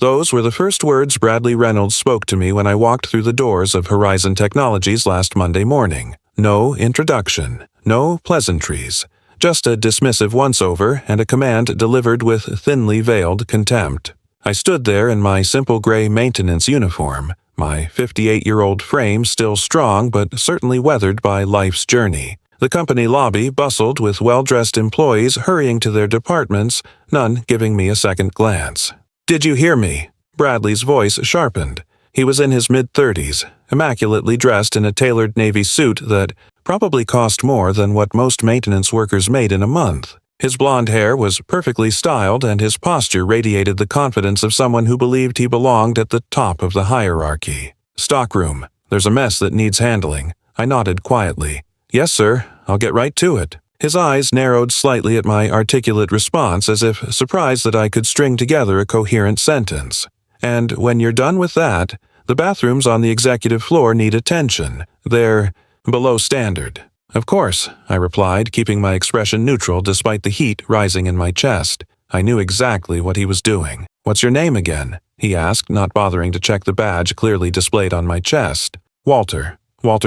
Those were the first words Bradley Reynolds spoke to me when I walked through the doors of Horizon Technologies last Monday morning. No introduction, no pleasantries, just a dismissive once-over and a command delivered with thinly veiled contempt. I stood there in my simple gray maintenance uniform, my 58-year-old frame still strong but certainly weathered by life's journey. The company lobby bustled with well-dressed employees hurrying to their departments, none giving me a second glance. "Did you hear me?" Bradley's voice sharpened. He was in his mid-30s, immaculately dressed in a tailored navy suit that probably cost more than what most maintenance workers made in a month. His blonde hair was perfectly styled, and his posture radiated the confidence of someone who believed he belonged at the top of the hierarchy. "Stockroom. There's a mess that needs handling." I nodded quietly. "Yes, sir. I'll get right to it." His eyes narrowed slightly at my articulate response, as if surprised that I could string together a coherent sentence. "And when you're done with that, the bathrooms on the executive floor need attention. They're below standard." "Of course," I replied, keeping my expression neutral despite the heat rising in my chest. I knew exactly what he was doing. "What's your name again?" he asked, not bothering to check the badge clearly displayed on my chest. "Walter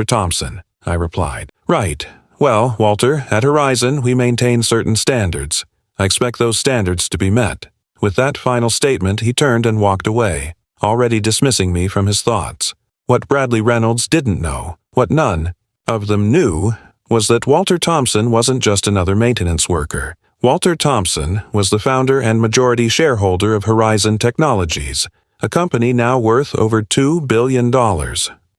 Thompson," I replied. "Right. Well, Walter, at Horizon, we maintain certain standards. I expect those standards to be met." With that final statement, he turned and walked away, already dismissing me from his thoughts. What Bradley Reynolds didn't know, what none of them knew, was that Walter Thompson wasn't just another maintenance worker. Walter Thompson was the founder and majority shareholder of Horizon Technologies, a company now worth over $2 billion.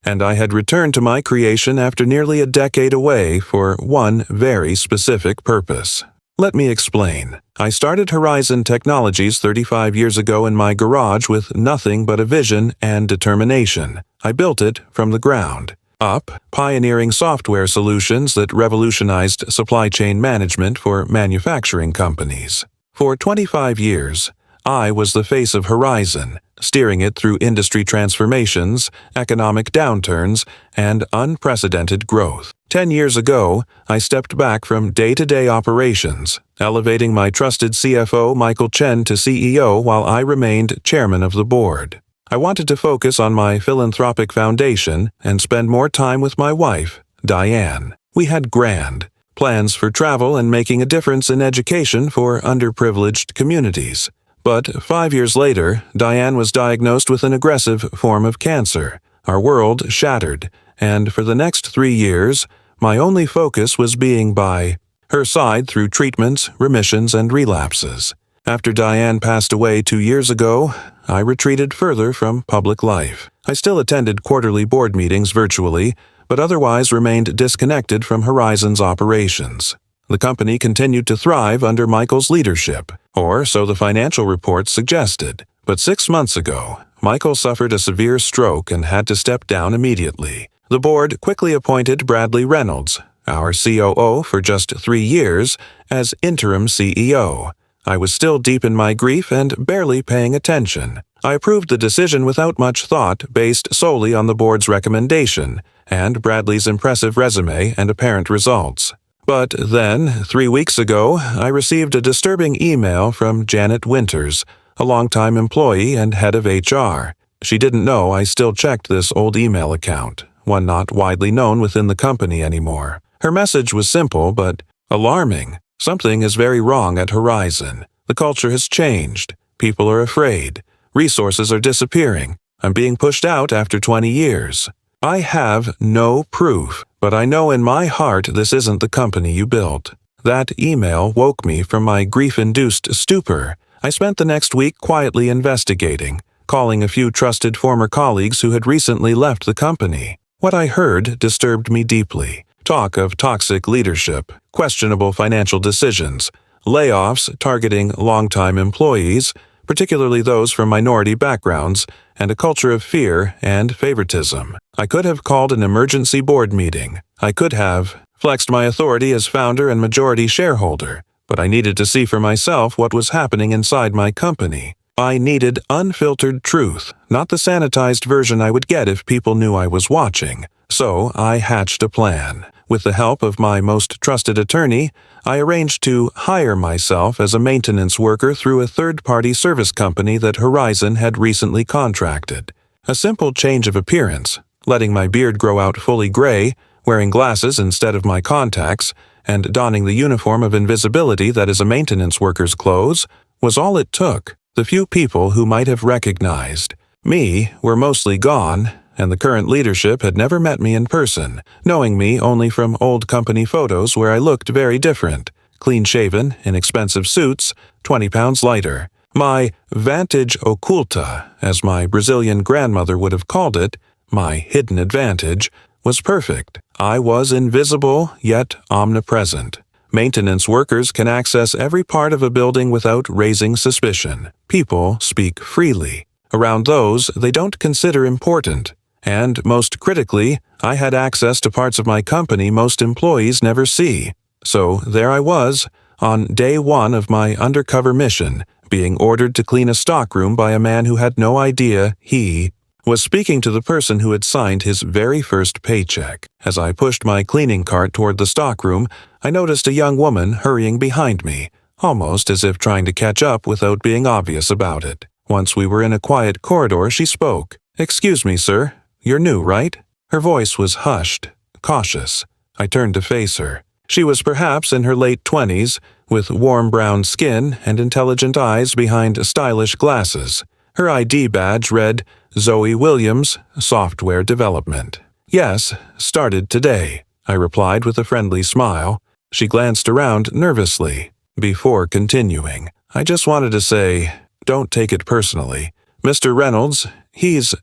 And I had returned to my creation after nearly a decade away for one very specific purpose. Let me explain. I started Horizon Technologies 35 years ago in my garage with nothing but a vision and determination. I built it from the ground up, pioneering software solutions that revolutionized supply chain management for manufacturing companies. For 25 years, I was the face of Horizon, steering it through industry transformations, economic downturns, and unprecedented growth. 10 years ago, I stepped back from day-to-day operations, elevating my trusted CFO Michael Chen to CEO while I remained chairman of the board. I wanted to focus on my philanthropic foundation and spend more time with my wife, Diane. We had grand plans for travel and making a difference in education for underprivileged communities. But 5 years later, Diane was diagnosed with an aggressive form of cancer. Our world shattered, and for the next 3 years, my only focus was being by her side through treatments, remissions, and relapses. After Diane passed away 2 years ago, I retreated further from public life. I still attended quarterly board meetings virtually, but otherwise remained disconnected from Horizon's operations. The company continued to thrive under Michael's leadership, or so the financial reports suggested. But 6 months ago, Michael suffered a severe stroke and had to step down immediately. The board quickly appointed Bradley Reynolds, our COO for just 3 years, as interim CEO. I was still deep in my grief and barely paying attention. I approved the decision without much thought, based solely on the board's recommendation and Bradley's impressive resume and apparent results. But then, 3 weeks ago, I received a disturbing email from Janet Winters, a longtime employee and head of HR. She didn't know I still checked this old email account, one not widely known within the company anymore. Her message was simple but alarming. Something is very wrong at Horizon. The culture has changed. People are afraid. Resources are disappearing. I'm being pushed out after 20 years. I have no proof, but I know in my heart this isn't the company you built. That email woke me from my grief-induced stupor. I spent the next week quietly investigating, calling a few trusted former colleagues who had recently left the company. What I heard disturbed me deeply. Talk of toxic leadership, questionable financial decisions, layoffs targeting longtime employees, particularly those from minority backgrounds, and a culture of fear and favoritism. I could have called an emergency board meeting. I could have flexed my authority as founder and majority shareholder, but I needed to see for myself what was happening inside my company. I needed unfiltered truth, not the sanitized version I would get if people knew I was watching. So I hatched a plan. With the help of my most trusted attorney, I arranged to hire myself as a maintenance worker through a third-party service company that Horizon had recently contracted. A simple change of appearance, letting my beard grow out fully gray, wearing glasses instead of my contacts, and donning the uniform of invisibility that is a maintenance worker's clothes, was all it took. The few people who might have recognized me were mostly gone, and the current leadership had never met me in person, knowing me only from old company photos where I looked very different, clean-shaven, in expensive suits, 20 pounds lighter. My vantage occulta, as my Brazilian grandmother would have called it, my hidden advantage, was perfect. I was invisible, yet omnipresent. Maintenance workers can access every part of a building without raising suspicion. People speak freely. Around those they don't consider important. And, most critically, I had access to parts of my company most employees never see. So there I was, on day one of my undercover mission, being ordered to clean a stockroom by a man who had no idea he was speaking to the person who had signed his very first paycheck. As I pushed my cleaning cart toward the stockroom, I noticed a young woman hurrying behind me, almost as if trying to catch up without being obvious about it. Once we were in a quiet corridor, she spoke. "Excuse me, sir. You're new, right?" Her voice was hushed, cautious. I turned to face her. She was perhaps in her late 20s, with warm brown skin and intelligent eyes behind stylish glasses. Her ID badge read, Zoe Williams, Software Development. "Yes, started today," I replied with a friendly smile. She glanced around nervously. Before continuing, "I just wanted to say, don't take it personally. Mr. Reynolds, he's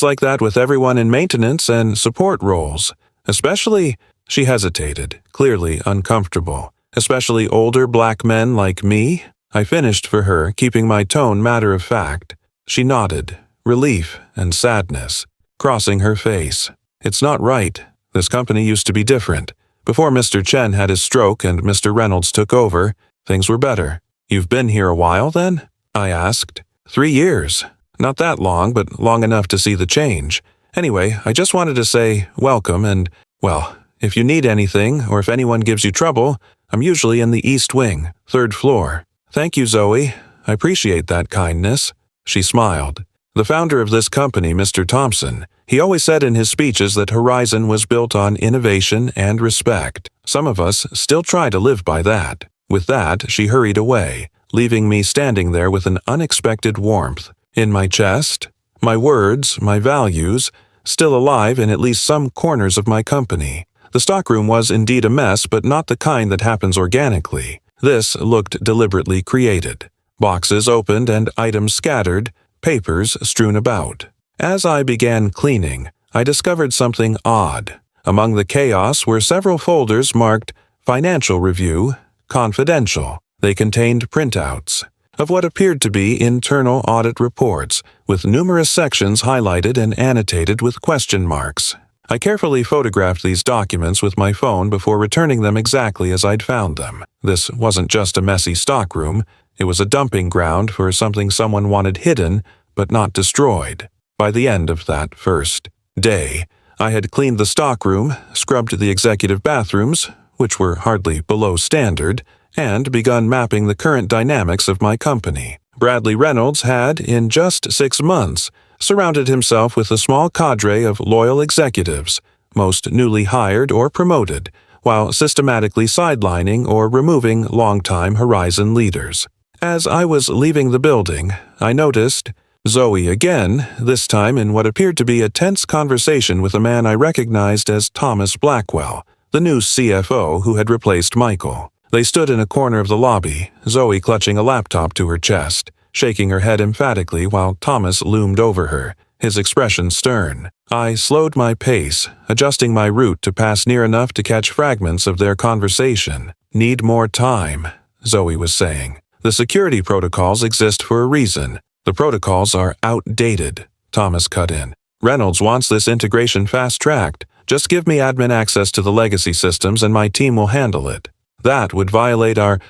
like that with everyone in maintenance and support roles. Especially," she hesitated, clearly uncomfortable, "especially older black men like me?" I finished for her, keeping my tone matter-of-fact. She nodded, relief and sadness, crossing her face. "It's not right. This company used to be different. Before Mr. Chen had his stroke and Mr. Reynolds took over, things were better." "You've been here a while, then?" I asked. 3 years. Not that long, but long enough to see the change. Anyway, I just wanted to say welcome and, well, if you need anything or if anyone gives you trouble, I'm usually in the East Wing, 3rd floor. "Thank you, Zoe. I appreciate that kindness." She smiled. "The founder of this company, Mr. Thompson, he always said in his speeches that Horizon was built on innovation and respect. Some of us still try to live by that." With that, she hurried away, leaving me standing there with an unexpected warmth in my chest, my words, my values, still alive in at least some corners of my company. The stockroom was indeed a mess, but not the kind that happens organically. This looked deliberately created. Boxes opened and items scattered, papers strewn about. As I began cleaning, I discovered something odd. Among the chaos were several folders marked Financial Review, Confidential. They contained printouts of what appeared to be internal audit reports, with numerous sections highlighted and annotated with question marks. I carefully photographed these documents with my phone before returning them exactly as I'd found them. This wasn't just a messy stockroom, it was a dumping ground for something someone wanted hidden, but not destroyed. By the end of that first day, I had cleaned the stockroom, scrubbed the executive bathrooms, which were hardly below standard, and begun mapping the current dynamics of my company. Bradley Reynolds had, in just 6 months, surrounded himself with a small cadre of loyal executives, most newly hired or promoted, while systematically sidelining or removing longtime Horizon leaders. As I was leaving the building, I noticed Zoe again, this time in what appeared to be a tense conversation with a man I recognized as Thomas Blackwell, the new CFO who had replaced Michael. They stood in a corner of the lobby, Zoe clutching a laptop to her chest, shaking her head emphatically while Thomas loomed over her, his expression stern. I slowed my pace, adjusting my route to pass near enough to catch fragments of their conversation. "Need more time," Zoe was saying. "The security protocols exist for a reason. The protocols are outdated," Thomas cut in. "Reynolds wants this integration fast-tracked. Just give me admin access to the legacy systems and my team will handle it. That would violate our—"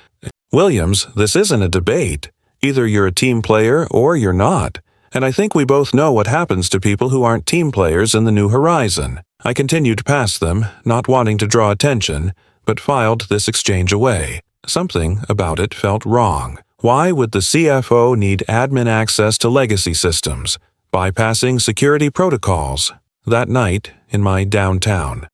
"Williams, this isn't a debate. Either you're a team player or you're not. And I think we both know what happens to people who aren't team players in the New Horizon. I continued past them, not wanting to draw attention, but filed this exchange away. Something about it felt wrong. Why would the CFO need admin access to legacy systems, bypassing security protocols? That night, in my downtown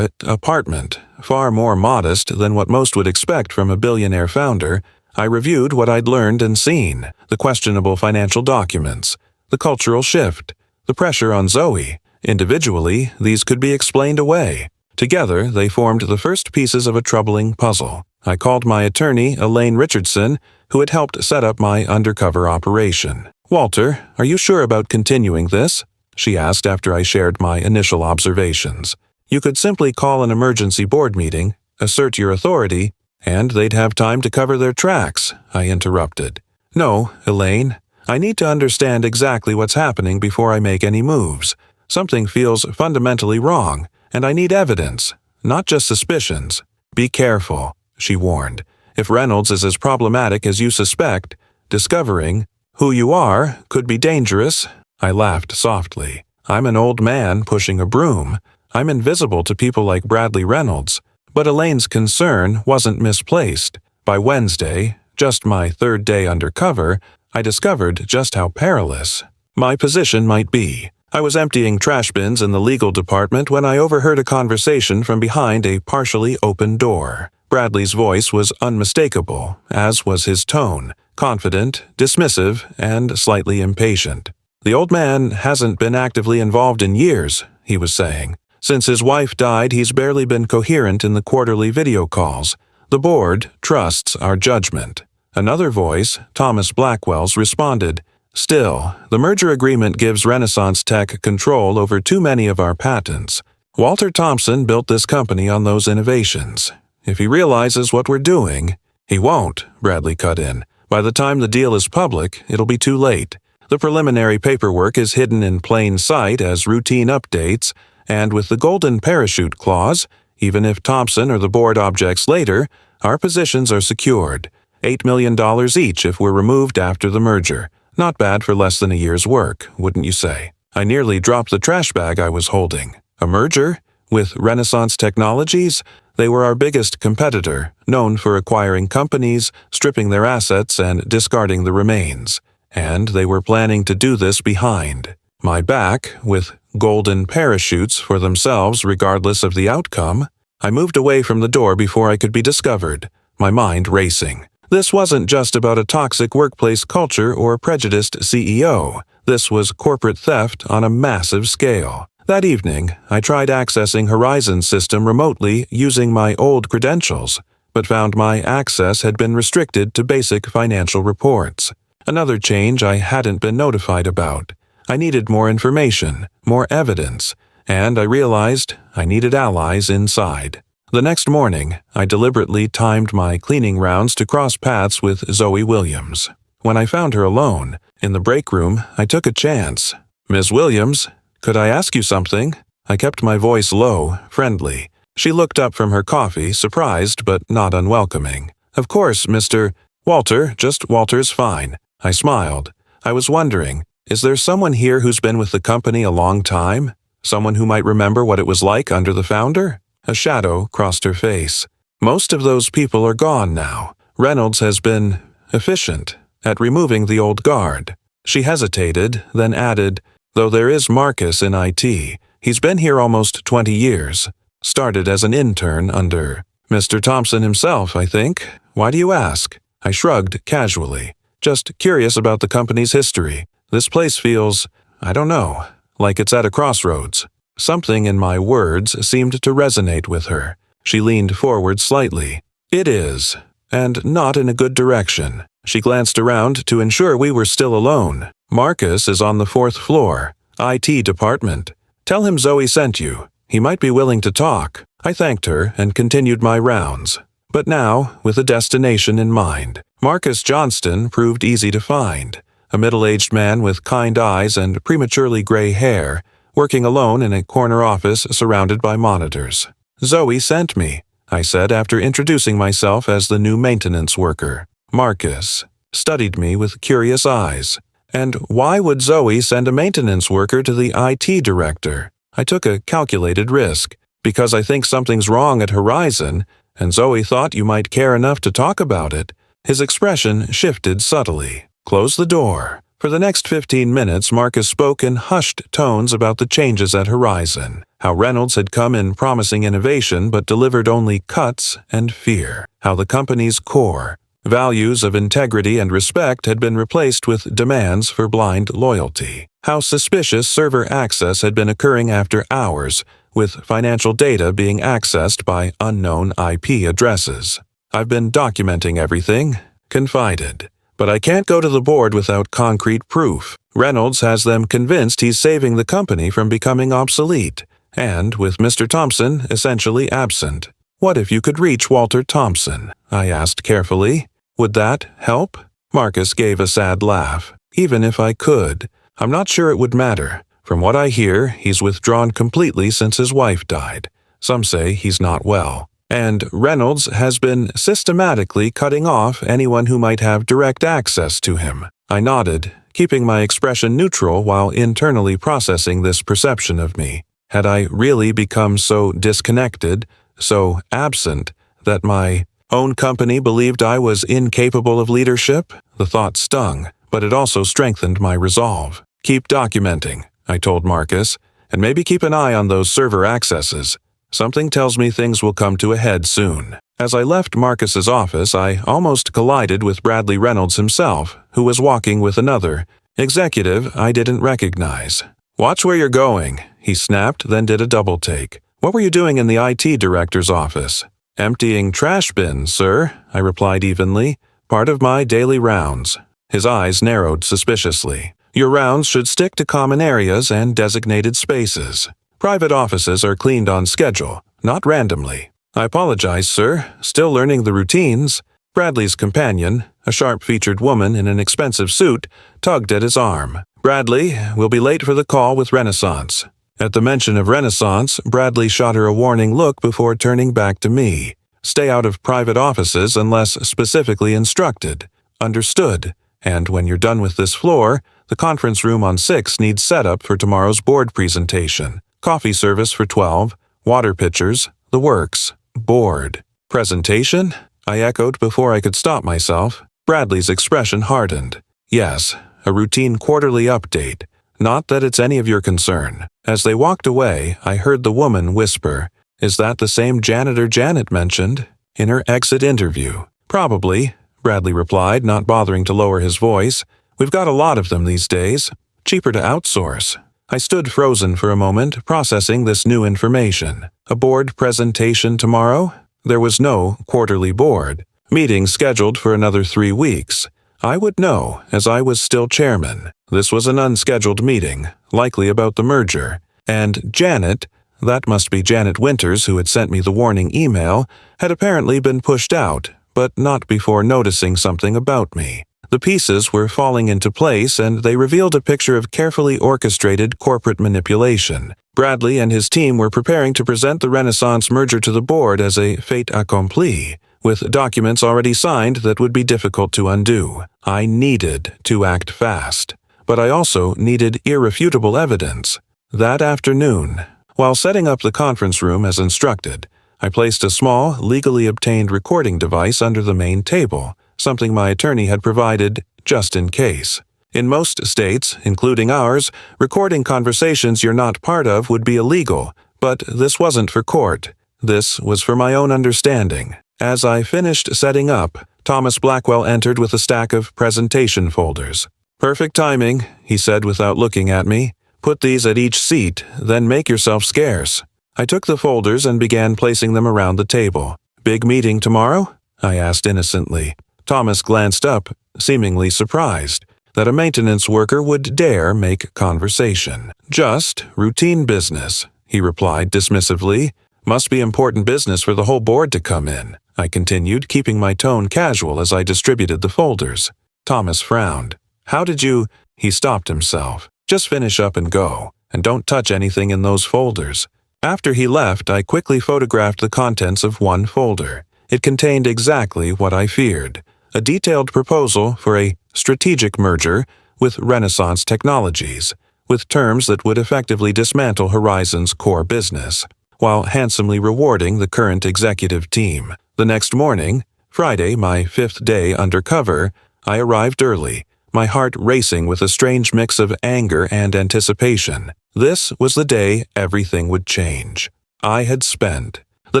apartment, far more modest than what most would expect from a billionaire founder, I reviewed what I'd learned and seen, the questionable financial documents, the cultural shift, the pressure on Zoe. Individually, these could be explained away. Together, they formed the first pieces of a troubling puzzle. I called my attorney, Elaine Richardson, who had helped set up my undercover operation. "Walter, are you sure about continuing this?" she asked after I shared my initial observations. "You could simply call an emergency board meeting, assert your authority, and they'd have time to cover their tracks," I interrupted. "No, Elaine, I need to understand exactly what's happening before I make any moves. Something feels fundamentally wrong, and I need evidence, not just suspicions. Be careful," she warned. "If Reynolds is as problematic as you suspect, discovering who you are could be dangerous." I laughed softly. "I'm an old man pushing a broom. I'm invisible to people like Bradley Reynolds." But Elaine's concern wasn't misplaced. By Wednesday, just my third day undercover, I discovered just how perilous my position might be. I was emptying trash bins in the legal department when I overheard a conversation from behind a partially open door. Bradley's voice was unmistakable, as was his tone, confident, dismissive, and slightly impatient. "The old man hasn't been actively involved in years," he was saying. "Since his wife died, he's barely been coherent in the quarterly video calls. The board trusts our judgment." Another voice, Thomas Blackwell's, responded, "Still, the merger agreement gives Renaissance Tech control over too many of our patents. Walter Thompson built this company on those innovations. If he realizes what we're doing—" "He won't," Bradley cut in. "By the time the deal is public, it'll be too late. The preliminary paperwork is hidden in plain sight as routine updates, and with the golden parachute clause, even if Thompson or the board objects later, our positions are secured. $8 million each if we're removed after the merger. Not bad for less than a year's work, wouldn't you say?" I nearly dropped the trash bag I was holding. A merger? With Renaissance Technologies? They were our biggest competitor, known for acquiring companies, stripping their assets, and discarding the remains. And they were planning to do this behind my back, with golden parachutes for themselves regardless of the outcome. I moved away from the door before I could be discovered, my mind racing. This wasn't just about a toxic workplace culture or a prejudiced CEO. This was corporate theft on a massive scale. That evening, I tried accessing Horizon's system remotely using my old credentials, but found my access had been restricted to basic financial reports. Another change I hadn't been notified about. I needed more information, more evidence, and I realized I needed allies inside. The next morning, I deliberately timed my cleaning rounds to cross paths with Zoe Williams. When I found her alone, in the break room, I took a chance. "Miss Williams, could I ask you something?" I kept my voice low, friendly. She looked up from her coffee, surprised but not unwelcoming. "Of course, Mr. Walter, just Walter's fine." I smiled. I was wondering, is there someone here who's been with the company a long time? Someone who might remember what it was like under the founder? A shadow crossed her face. "Most of those people are gone now. Reynolds has been efficient at removing the old guard." She hesitated, then added, "Though there is Marcus in IT. He's been here almost 20 years. Started as an intern under Mr. Thompson himself, I think. Why do you ask?" I shrugged casually. "Just curious about the company's history. This place feels, I don't know, like it's at a crossroads." Something in my words seemed to resonate with her. She leaned forward slightly. "It is, and not in a good direction." She glanced around to ensure we were still alone. "Marcus is on the 4th floor, IT department. Tell him Zoe sent you. He might be willing to talk." I thanked her and continued my rounds. But now, with a destination in mind. Marcus Johnston proved easy to find. A middle-aged man with kind eyes and prematurely gray hair, working alone in a corner office surrounded by monitors. "Zoe sent me," I said after introducing myself as the new maintenance worker. Marcus studied me with curious eyes. And why would Zoe send a maintenance worker to the IT director? I took a calculated risk. Because I think something's wrong at Horizon, and Zoe thought you might care enough to talk about it. His expression shifted subtly. Close the door. For the next 15 minutes, Marcus spoke in hushed tones about the changes at Horizon, how Reynolds had come in promising innovation but delivered only cuts and fear, how the company's core values of integrity and respect had been replaced with demands for blind loyalty, how suspicious server access had been occurring after hours, with financial data being accessed by unknown IP addresses. I've been documenting everything, confided. But I can't go to the board without concrete proof. Reynolds has them convinced he's saving the company from becoming obsolete, and with Mr. Thompson essentially absent. What if you could reach Walter Thompson? I asked carefully. Would that help? Marcus gave a sad laugh. Even if I could, I'm not sure it would matter. From what I hear, he's withdrawn completely since his wife died. Some say he's not well. And Reynolds has been systematically cutting off anyone who might have direct access to him. I nodded, keeping my expression neutral while internally processing this perception of me. Had I really become so disconnected, so absent, that my own company believed I was incapable of leadership? The thought stung, but it also strengthened my resolve. Keep documenting, I told Marcus, and maybe keep an eye on those server accesses. Something tells me things will come to a head soon. As I left Marcus's office, I almost collided with Bradley Reynolds himself, who was walking with another executive I didn't recognize. Watch where you're going, he snapped, then did a double take. What were you doing in the IT director's office? Emptying trash bins, sir, I replied evenly. Part of my daily rounds. His eyes narrowed suspiciously. Your rounds should stick to common areas and designated spaces. Private offices are cleaned on schedule, not randomly. I apologize, sir. Still learning the routines. Bradley's companion, a sharp-featured woman in an expensive suit, tugged at his arm. Bradley, we'll be late for the call with Renaissance. At the mention of Renaissance, Bradley shot her a warning look before turning back to me. Stay out of private offices unless specifically instructed. Understood. And when you're done with this floor, the conference room on 6 needs setup for tomorrow's board presentation. Coffee service for 12, water pitchers, the works. Board. Presentation? I echoed before I could stop myself. Bradley's expression hardened. Yes, a routine quarterly update. Not that it's any of your concern. As they walked away, I heard the woman whisper, "Is that the same janitor Janet mentioned in her exit interview?" Probably, Bradley replied, not bothering to lower his voice. We've got a lot of them these days. Cheaper to outsource. I stood frozen for a moment, processing this new information. A board presentation tomorrow? There was no quarterly board. Meeting scheduled for another 3 weeks. I would know, as I was still chairman. This was an unscheduled meeting, likely about the merger. And Janet, that must be Janet Winters who had sent me the warning email, had apparently been pushed out, but not before noticing something about me. The pieces were falling into place, and they revealed a picture of carefully orchestrated corporate manipulation. Bradley and his team were preparing to present the Renaissance merger to the board as a fait accompli, with documents already signed that would be difficult to undo. I needed to act fast, but I also needed irrefutable evidence. That afternoon, while setting up the conference room as instructed, I placed a small, legally obtained recording device under the main table, something my attorney had provided just in case. In most states, including ours, recording conversations you're not part of would be illegal, but this wasn't for court. This was for my own understanding. As I finished setting up, Thomas Blackwell entered with a stack of presentation folders. Perfect timing, he said without looking at me. Put these at each seat, then make yourself scarce. I took the folders and began placing them around the table. Big meeting tomorrow? I asked innocently. Thomas glanced up, seemingly surprised that a maintenance worker would dare make conversation. Just routine business, he replied dismissively. Must be important business for the whole board to come in, I continued, keeping my tone casual as I distributed the folders. Thomas frowned. How did you? He stopped himself. Just finish up and go, and don't touch anything in those folders. After he left, I quickly photographed the contents of one folder. It contained exactly what I feared. A detailed proposal for a strategic merger with Renaissance Technologies, with terms that would effectively dismantle Horizon's core business, while handsomely rewarding the current executive team. The next morning, Friday, my 5th day undercover, I arrived early, my heart racing with a strange mix of anger and anticipation. This was the day everything would change. I had spent the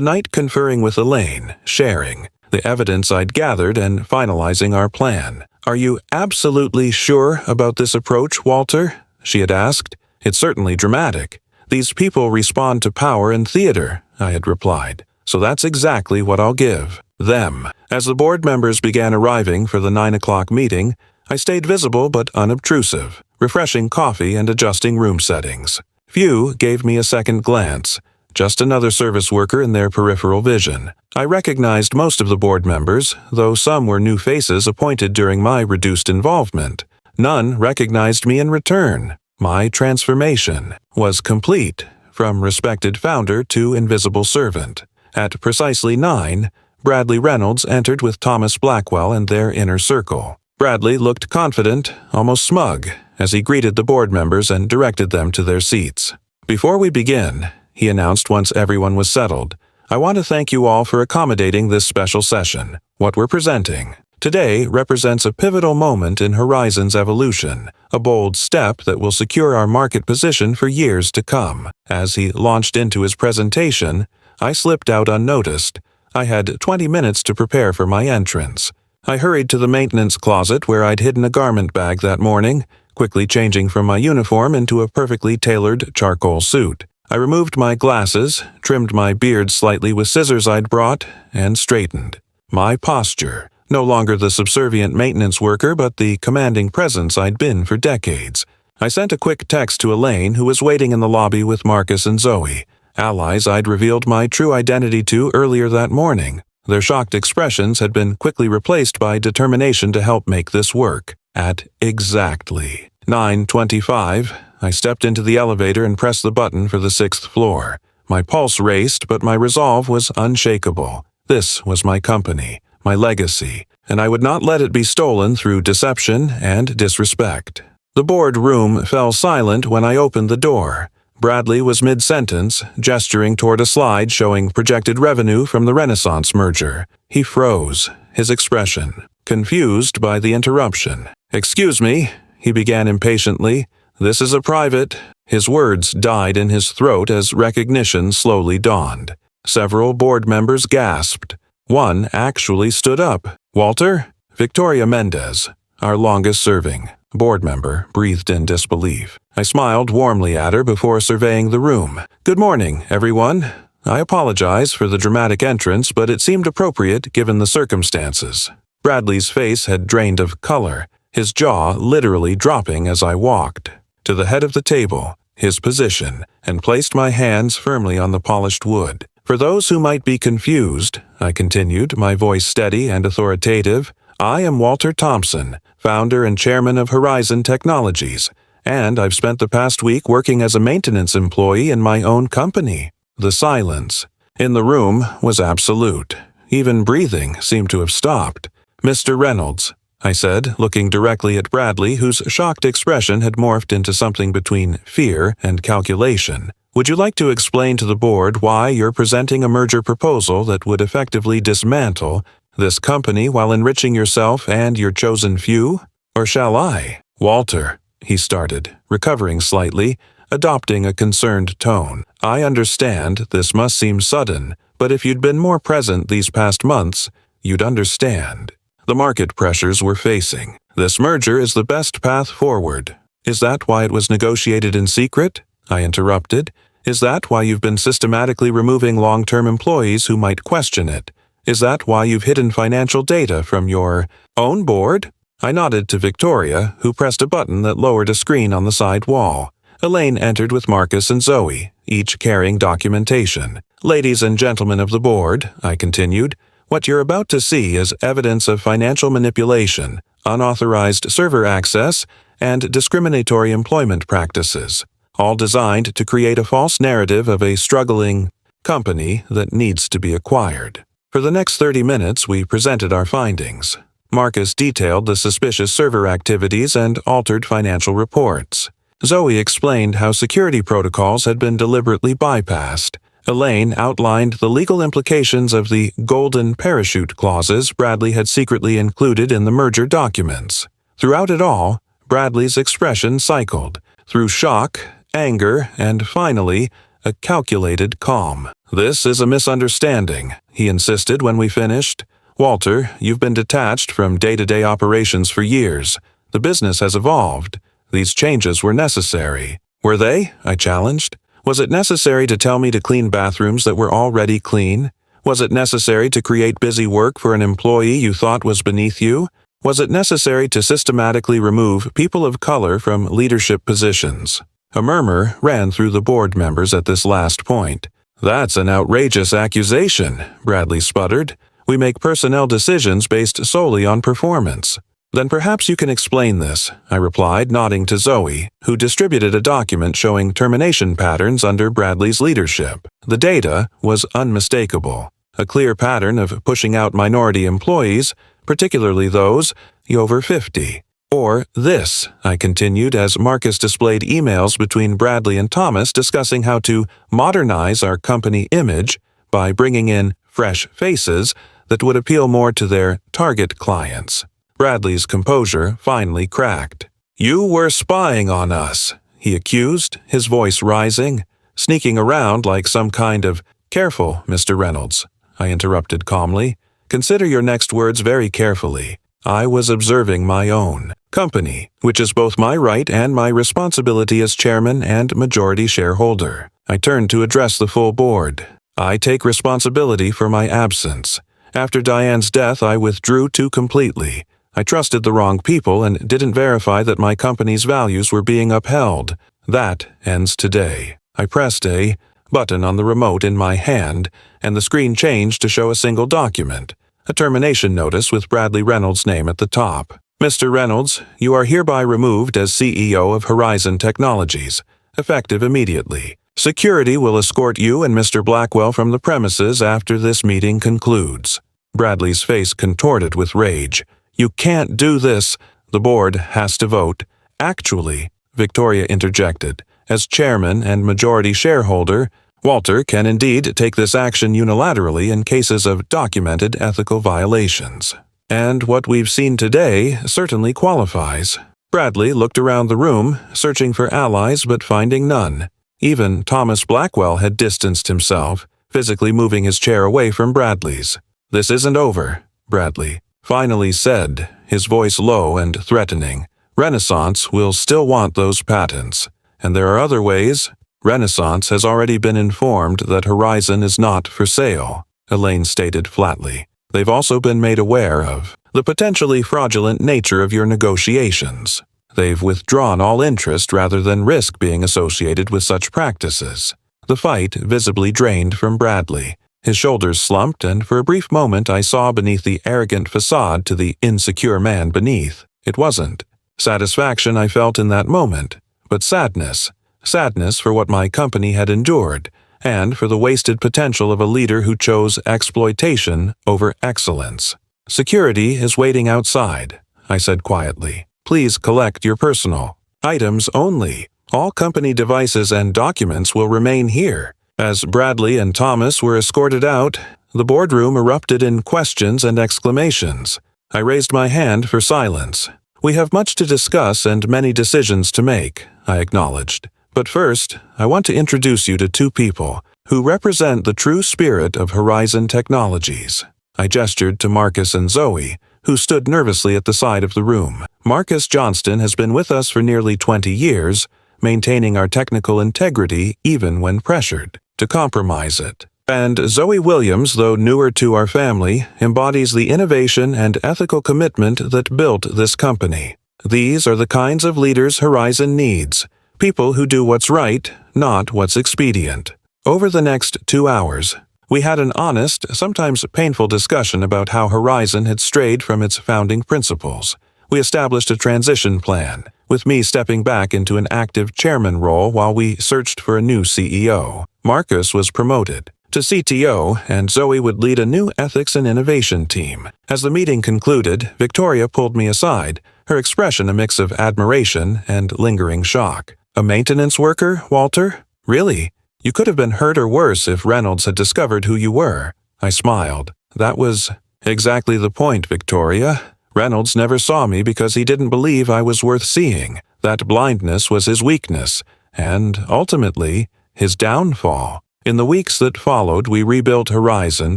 night conferring with Elaine, sharing the evidence I'd gathered and finalizing our plan. "Are you absolutely sure about this approach, Walter?" she had asked. "It's certainly dramatic. These people respond to power in theater," I had replied. "So that's exactly what I'll give them." As the board members began arriving for the 9 o'clock meeting, I stayed visible but unobtrusive, refreshing coffee and adjusting room settings. Few gave me a second glance, just another service worker in their peripheral vision. I recognized most of the board members, though some were new faces appointed during my reduced involvement. None recognized me in return. My transformation was complete, from respected founder to invisible servant. At precisely 9, Bradley Reynolds entered with Thomas Blackwell and their inner circle. Bradley looked confident, almost smug, as he greeted the board members and directed them to their seats. "Before we begin," he announced once everyone was settled, "I want to thank you all for accommodating this special session. What we're presenting today represents a pivotal moment in Horizon's evolution, a bold step that will secure our market position for years to come." As he launched into his presentation, I slipped out unnoticed. I had 20 minutes to prepare for my entrance. I hurried to the maintenance closet where I'd hidden a garment bag that morning, quickly changing from my uniform into a perfectly tailored charcoal suit. I removed my glasses, trimmed my beard slightly with scissors I'd brought, and straightened. My posture, no longer the subservient maintenance worker but the commanding presence I'd been for decades. I sent a quick text to Elaine, who was waiting in the lobby with Marcus and Zoe, allies I'd revealed my true identity to earlier that morning. Their shocked expressions had been quickly replaced by determination to help make this work. At exactly 9:25, I stepped into the elevator and pressed the button for the 6th floor. My pulse raced, but my resolve was unshakable. This was my company, my legacy, and I would not let it be stolen through deception and disrespect. The board room fell silent when I opened the door. Bradley was mid-sentence, gesturing toward a slide showing projected revenue from the Renaissance merger. He froze, his expression confused by the interruption. "Excuse me," he began impatiently. "This is a private—" His words died in his throat as recognition slowly dawned. Several board members gasped. One actually stood up. "Walter?" Victoria Mendez, our longest-serving board member, breathed in disbelief. I smiled warmly at her before surveying the room. "Good morning, everyone. I apologize for the dramatic entrance, but it seemed appropriate given the circumstances." Bradley's face had drained of color, his jaw literally dropping as I walked to the head of the table, his position, and placed my hands firmly on the polished wood. "For those who might be confused," I continued, my voice steady and authoritative, "I am Walter Thompson, founder and chairman of Horizon Technologies, and I've spent the past week working as a maintenance employee in my own company." The silence in the room was absolute. Even breathing seemed to have stopped. "Mr. Reynolds," I said, looking directly at Bradley, whose shocked expression had morphed into something between fear and calculation, "would you like to explain to the board why you're presenting a merger proposal that would effectively dismantle this company while enriching yourself and your chosen few? Or shall I?" "Walter," he started, recovering slightly, adopting a concerned tone. "I understand this must seem sudden, but if you'd been more present these past months, you'd understand. The market pressures we're facing. This merger is the best path forward." "Is that why it was negotiated in secret?" I interrupted. "Is that why you've been systematically removing long-term employees who might question it? Is that why you've hidden financial data from your own board?" I nodded to Victoria, who pressed a button that lowered a screen on the side wall. Elaine entered with Marcus and Zoe, each carrying documentation. "Ladies and gentlemen of the board," I continued, "what you're about to see is evidence of financial manipulation, unauthorized server access, and discriminatory employment practices, all designed to create a false narrative of a struggling company that needs to be acquired." For the next 30 minutes, we presented our findings. Marcus detailed the suspicious server activities and altered financial reports. Zoe explained how security protocols had been deliberately bypassed. Elaine outlined the legal implications of the golden parachute clauses Bradley had secretly included in the merger documents. Throughout it all, Bradley's expression cycled through shock, anger, and finally, a calculated calm. "This is a misunderstanding," he insisted when we finished. "Walter, you've been detached from day-to-day operations for years. The business has evolved. These changes were necessary." "Were they?" I challenged. "Was it necessary to tell me to clean bathrooms that were already clean? Was it necessary to create busy work for an employee you thought was beneath you? Was it necessary to systematically remove people of color from leadership positions?" A murmur ran through the board members at this last point. "That's an outrageous accusation," Bradley sputtered. "We make personnel decisions based solely on performance." "Then perhaps you can explain this," I replied, nodding to Zoe, who distributed a document showing termination patterns under Bradley's leadership. The data was unmistakable. A clear pattern of pushing out minority employees, particularly those over 50. "Or this," I continued as Marcus displayed emails between Bradley and Thomas discussing how to modernize our company image by bringing in fresh faces that would appeal more to their target clients. Bradley's composure finally cracked. "You were spying on us," he accused, his voice rising, "sneaking around like some kind of—" "Careful, Mr. Reynolds," I interrupted calmly. "Consider your next words very carefully. I was observing my own company, which is both my right and my responsibility as chairman and majority shareholder." I turned to address the full board. "I take responsibility for my absence. After Diane's death, I withdrew too completely. I trusted the wrong people and didn't verify that my company's values were being upheld. That ends today." I pressed a button on the remote in my hand, and the screen changed to show a single document, a termination notice with Bradley Reynolds' name at the top. "Mr. Reynolds, you are hereby removed as CEO of Horizon Technologies, effective immediately. Security will escort you and Mr. Blackwell from the premises after this meeting concludes." Bradley's face contorted with rage. "You can't do this. The board has to vote." "Actually," Victoria interjected, "as chairman and majority shareholder, Walter can indeed take this action unilaterally in cases of documented ethical violations. And what we've seen today certainly qualifies." Bradley looked around the room, searching for allies but finding none. Even Thomas Blackwell had distanced himself, physically moving his chair away from Bradley's. "This isn't over," Bradley finally said, his voice low and threatening. "Renaissance will still want those patents. And there are other ways. Renaissance has already been informed that Horizon is not for sale," Elaine stated flatly. "They've also been made aware of the potentially fraudulent nature of your negotiations. They've withdrawn all interest rather than risk being associated with such practices." The fight visibly drained from Bradley. His shoulders slumped, and for a brief moment I saw beneath the arrogant facade to the insecure man beneath. It wasn't satisfaction I felt in that moment, but sadness. Sadness for what my company had endured, and for the wasted potential of a leader who chose exploitation over excellence. "Security is waiting outside," I said quietly. "Please collect your personal items only. All company devices and documents will remain here." As Bradley and Thomas were escorted out, the boardroom erupted in questions and exclamations. I raised my hand for silence. "We have much to discuss and many decisions to make," I acknowledged. "But first, I want to introduce you to two people who represent the true spirit of Horizon Technologies." I gestured to Marcus and Zoe, who stood nervously at the side of the room. "Marcus Johnston has been with us for nearly 20 years, maintaining our technical integrity even when pressured to compromise it. And Zoe Williams, though newer to our family, embodies the innovation and ethical commitment that built this company. These are the kinds of leaders Horizon needs, people who do what's right, not what's expedient." Over the next 2 hours, we had an honest, sometimes painful discussion about how Horizon had strayed from its founding principles. We established a transition plan, with me stepping back into an active chairman role while we searched for a new CEO. Marcus was promoted, to CTO, and Zoe would lead a new ethics and innovation team. As the meeting concluded, Victoria pulled me aside, her expression a mix of admiration and lingering shock. "A maintenance worker, Walter? Really? You could have been hurt or worse if Reynolds had discovered who you were." I smiled. "That was exactly the point, Victoria. Reynolds never saw me because he didn't believe I was worth seeing. That blindness was his weakness, and, ultimately, his downfall. In the weeks that followed, we rebuilt Horizon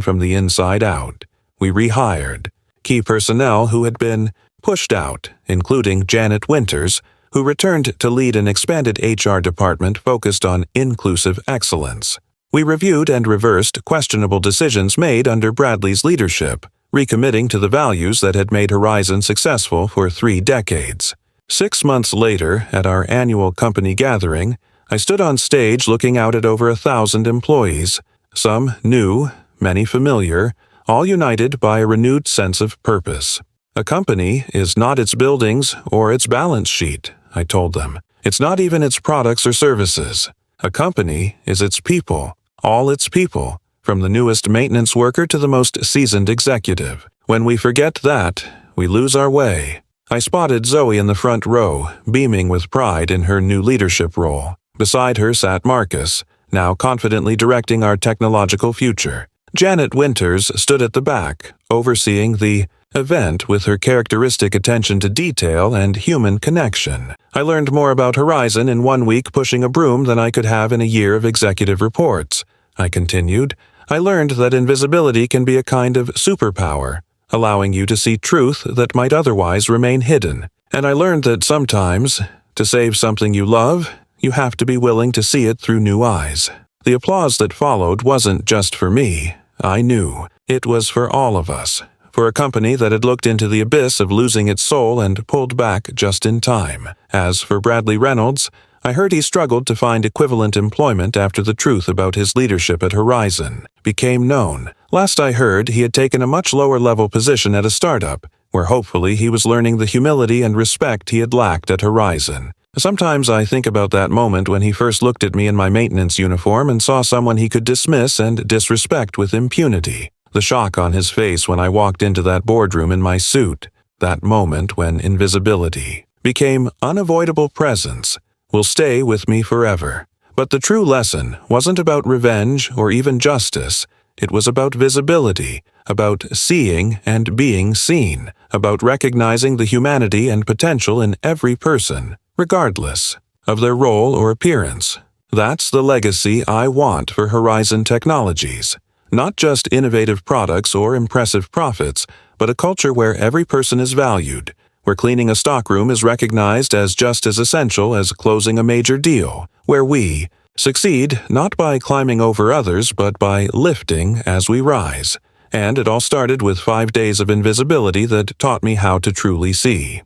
from the inside out. We rehired key personnel who had been pushed out, including Janet Winters, who returned to lead an expanded HR department focused on inclusive excellence. We reviewed and reversed questionable decisions made under Bradley's leadership, recommitting to the values that had made Horizon successful for 3 decades. 6 months later, at our annual company gathering, I stood on stage looking out at over 1,000 employees, some new, many familiar, all united by a renewed sense of purpose. "A company is not its buildings or its balance sheet," I told them. "It's not even its products or services. A company is its people, all its people, from the newest maintenance worker to the most seasoned executive. When we forget that, we lose our way." I spotted Zoe in the front row, beaming with pride in her new leadership role. Beside her sat Marcus, now confidently directing our technological future. Janet Winters stood at the back, overseeing the event with her characteristic attention to detail and human connection. I learned more about Horizon in 1 week pushing a broom than I could have in a year of executive reports. I continued. I learned that invisibility can be a kind of superpower, allowing you to see truth that might otherwise remain hidden. And I learned that sometimes, to save something you love, you have to be willing to see it through new eyes. The applause that followed wasn't just for me. I knew. It was for all of us. For a company that had looked into the abyss of losing its soul and pulled back just in time. As for Bradley Reynolds, I heard he struggled to find equivalent employment after the truth about his leadership at Horizon became known. Last I heard, he had taken a much lower-level position at a startup, where hopefully he was learning the humility and respect he had lacked at Horizon. Sometimes I think about that moment when he first looked at me in my maintenance uniform and saw someone he could dismiss and disrespect with impunity. The shock on his face when I walked into that boardroom in my suit, that moment when invisibility became unavoidable presence, will stay with me forever. But the true lesson wasn't about revenge or even justice. It was about visibility, about seeing and being seen, about recognizing the humanity and potential in every person, regardless of their role or appearance. That's the legacy I want for Horizon Technologies. Not just innovative products or impressive profits, but a culture where every person is valued, where cleaning a stockroom is recognized as just as essential as closing a major deal, where we succeed not by climbing over others but by lifting as we rise. And it all started with 5 days of invisibility that taught me how to truly see.